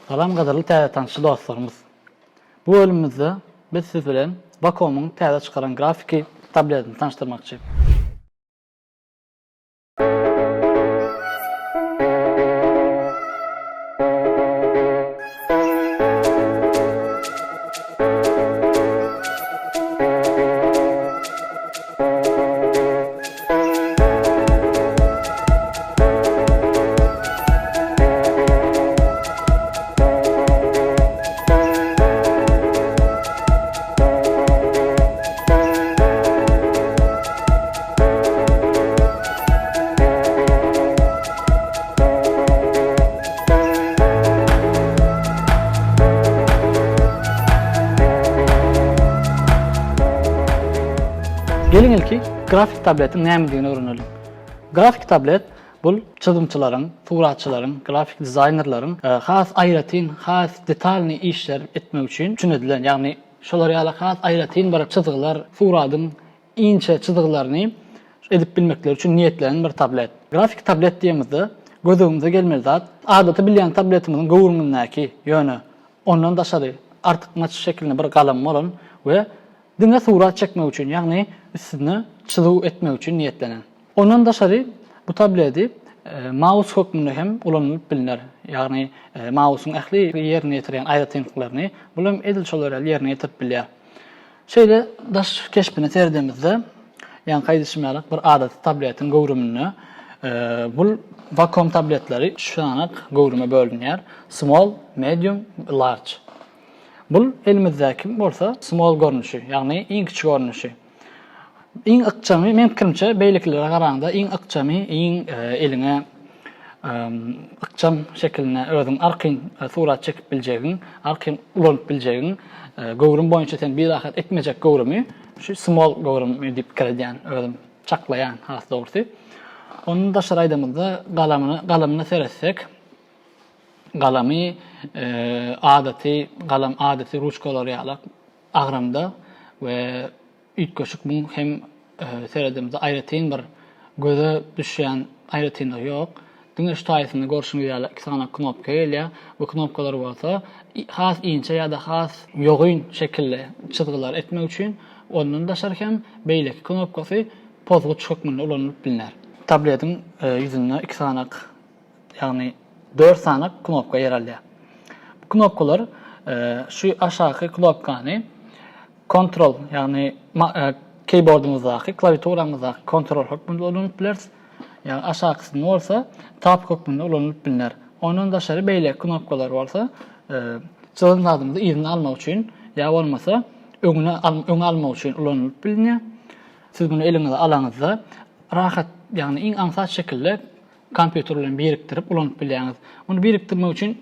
Salam gadarly täze tanışy dostlarymyz. Bu bölümimizde biz siz bilen Wacom'un täze çykaran grafiki tabletini tanıştyrmakçy. Gelin ilki grafik tabletin nämedigini öwrenelim. Grafik tablet bu çizimçilerin, suratçıların, grafik dizaynerlerin has aýratyn, has detalny işler etmek üçin düşünedilen, ýagny şolara ýaly has aýratyn bir çyzgylar, suratyň inçe çyzgylaryny edip bilmekleri üçin niýetlenen bir tablet. Grafik tablet diýemizde gözüňize gelmeli zat, adaty bilýän tabletimiziň gowrumyndaky ýöne ondan daşary artykmaç şekilde bir galam bolan we diňe surat çekmek üçin, ýagny üstüne çyzyw etmek üçin niýetlenen. Ondan daşary bu tableti mouse hökmünde hem ulanyp bilinler. Ýagny mouse'un ähli ýerine ýetirýän aýratynlyklaryny bulam edil şolary ýerine ýetirip bilýär. Şeýle daş keşpine serdemizde ýani gaýdyşmaýarak bir adaty tabletin gowrumyny bu Wacom tabletleri şu anyk gowruma bölünýär. Small, medium, large. Bu elimizdäki bolsa small görnüşi, ýagny iň kiçik görnüşi. İň ykçamy men pikirimçe beýleklere garaganda iň ykçamy, iň eliňe ykçam şekline özüň arkyn surat çekip biljegin, arkyn ulanyp biljegin gowrum boýunça sen bir rahat etmejek gowrumy şu small gowrum diýip pikirleýän, özüm çaklaýan has dogrusu. Onun da şaraýdymyzda galamyny seretsek, galamy adaty ruçkalary ýaly agramda we üýtgeşik bu hem seredimizde aýratyn bir göze düşýän aýratyn ýok. Diňe şu taýsyny görüşüňiz ýaly iki sana knopka gelýär. Bu knopkalar bolsa has inçe ýa-da has ýogyn şekilde çyzgylar etmek üçin ondan daşarken beýleki knopkasy pozguç hökmünde ulanyp bilinär. Tabletin ýüzünde iki sanak, ýagny 4 sanak knopka ýerelýär. Bu knopkalar şu aşağı knopkany kontrol, ýagny keyboardymyzdaky, klawiaturamyzdaky kontrol hökmünde ulanyp bilersiz. Ýagny aşagysy bolsa tap hökmünde ulanyp bilinär. Ondan daşary beýle knopkalar bolsa çyzgyn zadymyzy ýerine almak üçin ýa bolmasa öňe almak üçin ulanyp bilinýär. Siz bunu eliňize alaňyzda rahat, ýagny iň ansat şekilde kompýuter bilen biriktirip ulanyp bilýäňiz. Onu biriktirmek üçin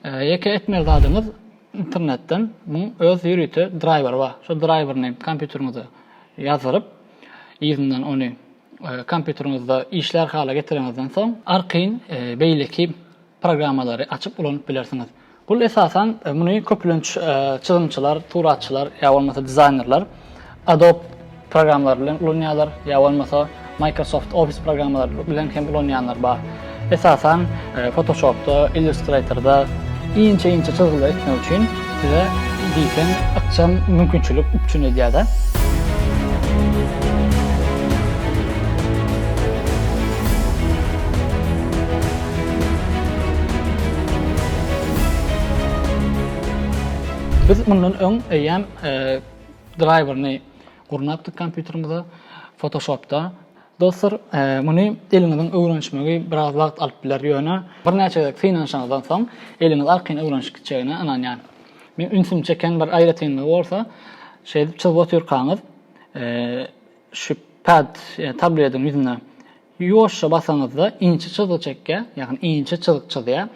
ýeke etmeli zadymyz internetden öz ýürüte driver bar. Şu driveryny kompýuteriňize ýazyryp, ýerinden onu kompýuteriňizde işler hala getiriňizden soň arkyn beýleki programmalary açyp ulanyp bilersiňiz. Bu esasan muny köplenç çyzymçylar, suratçylar ýa bolmasa dizaynerler Adobe programlary bilen ulanýarlar ýa bolmasa Microsoft Office programmalary bilen hem ulanýanlar bar. Esasan Photoshop'da, Illustrator'da inçe çyzgylar etmek üçin size diýsen ykçam mümkinçilik üçin edýär. Biz bundan öň eýem driveryny gurnapdyk kompýuterimize Photoshop'da. Dostlar, muny eliňizden öwrenişmegi biraz wagt alyp biler ýöne. Bir näçe finansiýadan soň eliňiz arkyn öwrenişgçegine ananýan. Men ünsüm çeken bir aýratyn bolsa, şeýle çyzyp oturýarkaňyz, şu pad tabletin ýüzüne ýoşa basaňyzda inçe çyzyk çekge, ýagny inçe çyzyk çyzýar.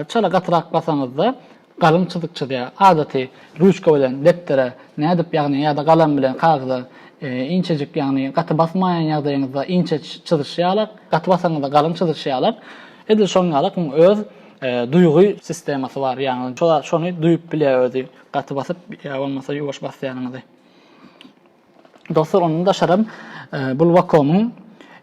Çala gatyrak basaňyzda galym çyzyk çyzýar. Adaty ruçka bilen deptere nädip, ýagny ýa-da galam bilen kagda inçejik, ýagny gaty basmaýan ýagdaýyňyzda inçe çyzyşýarlar, gaty basaňyzda galym çyzyşýarlar. Edil şoňalyk öz duygu sistemasy bar, ýagny şonu duýup bilýär özi. Gaty basyp ýa bolmasa ýuwaş basýanyňyzy. Dostlar, onu da şarım bu Wacom'un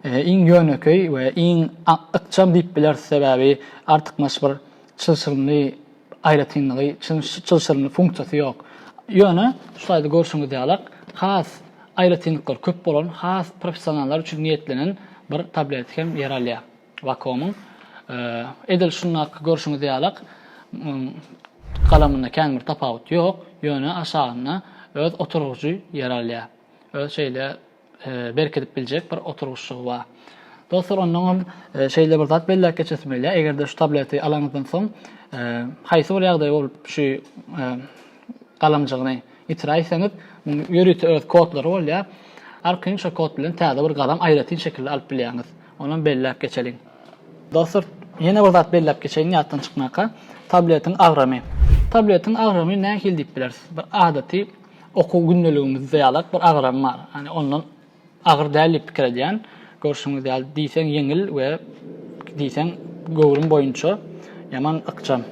iň ýöneköy we iň ykçam diýip biler sebäbi artyk bir çylşyrly aýratynlygy, çylşyryny funksiyasy ýok. Ýöne şulayda görşüňiz diýalak, has aýratynlyklar köp bolan, has professionallar üçin niýetlenen bir tablet hem yer alýar. Wacom'un edil şunnak görşüňiz diýalak, galamynda kändiri tapawut ýok, ýöne aşagyna öz oturguçy yer alýar. Öz şeýle berkidip biljek bir oturguçlygy bar. Dostlar, ondan şeýle bir zat belli geçesmeli. Egerde şu tableti alaňyzdan soň haýsy bir ýagdaý bolup şu galamjygyny itiräýseňiz, ýörüti öz kodlary bolýar. Arkaň şu kod bilen täze bir galam aýratyn şekilde alyp bilýäňiz. Onuň belli geçeliň. Dostlar, ýene bir zat belli geçeliň ýatdan çykmaka. Tabletin agramy. Tabletin agramy nähil diýip bilersiz? Bir adaty okuw gündeligimizde ýalak bir agram bar. Hani ondan agyr däl diýip pikir edýän. Görşüňiz ýaly diýseň ýeňil we diýseň gowrun boýunça ýaman ykjam.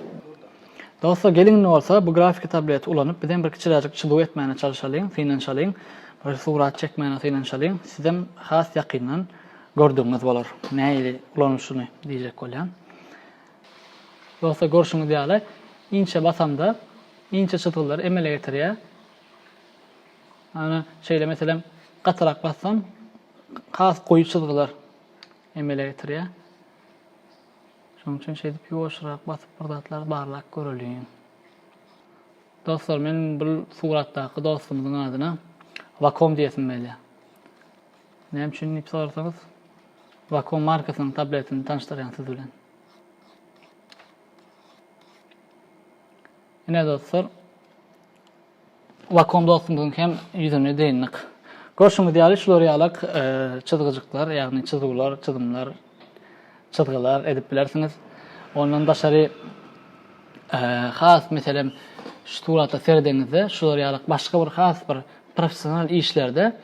Dostlar, gelin ne bolsa bu grafik tableti ulanyp bizden bir kiçiräjik çyzyw etmäne çalışalyň, finansiýalyň, bir surat çekmäne finansiýalyň, sizem has ýakyndan gördüňiz bolar. Näýe ulanýyşyny diýjek bolýan. Dostlar, görşüňiz ýaly inçe basamda inçe çytgylary emele getirýär. Ana şeýle meselem gatyrak bassam has goýy çytgylar emele getirýär. Şoň üçin şeýle ýoşurak basyp bir zatlar barlak görelýär. Dostlar, men bu suratdaky dostumyzyň adyna Wacom diýesim gelýär. Näme üçin diýip sorarsaňyz, Wacom markasynyň tabletini tanıştyrýan siz bilen. Ine dostlar, Wacom dostumyzyň hem ýüzüne deýindik. Görşüňiz ýaly şular ýalak çyzgyjyklar, ýagny çyzgılar, çydymlar, çyzgylar edip bilersiňiz. Ondan daşary has meselem şu surata serdeňizde şular ýalak başga bir has bir professional işlerde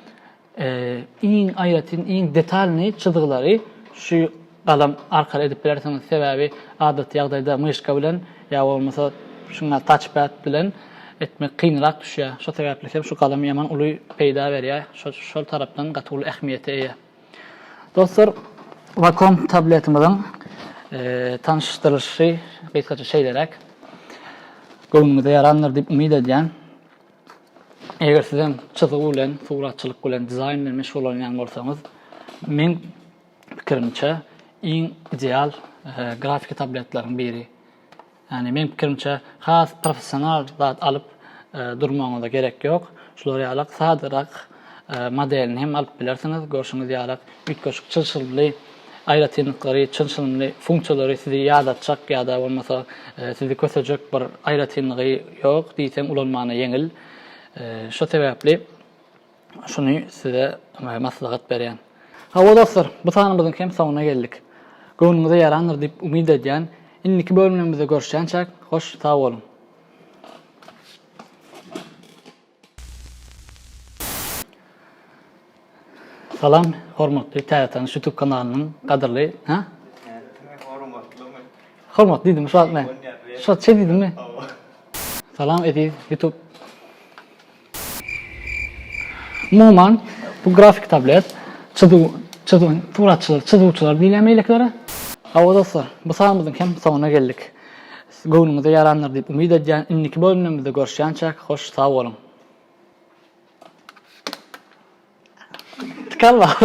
iň aýratyn, iň detalny çyzgylary şu galam arkaly edip bilersiňiz. Sebäbi adat ýagdaýda myşka bilen ýa bolmasa şuna touchpad bilen etmek kynrak düşýär. Şo sebäple hem şu galam ýaman uly peýda berýär. Şol tarapdan gatyly ähmiýeti eýe. Dostlar, Wacom tabletimiň tanıştırışı kısaca şeylerek gönlünüze yaranlar diýip umid edýän. Eger sizem çyzygy bilen, suratçylyk bilen, dizayn bilen meşgul bolýan bolsaňyz, men pikirimçe iň ideal grafik tabletleriň biri. Yani men pikirimçe has professional zat alyp durmagyňyza gerek ýok. Şular ýalak sadyrak modelini hem alyp bilersiňiz. Görşüňiz ýalak ütköşük çylşyly aýratynlyklary, çylşyly funksiýalary sizi ýadatjak ýa-da bolmasa sizi kösejek bir aýratynlygy ýok diýsem ulanmany ýeňil. Şo sebäpli şuny size maslahat berýän. Hawa dostlar, bu tanymyzyň hem soňuna geldik. Gönlüňize yarandyr diýip umid edýän. Indiki bölümlerimizde görüşýänçek, hoş sag bolun. Salam, hormatly Täýatan YouTube kanalynyň gadyrly, ha? Hormat diýdim, şu atma. Şu çe diýdimmi? Salam edi YouTube. Muman bu grafik tablet, çyzgıçylar bilemeýleklere. Hawa dostlar, bu sahamyzyň hem soňuna geldik. Gönlüňize yarandyr diýip umid edýän. Indiki bölümlerimizde görüşýänçek, hoş sag bolun. Tıkanma.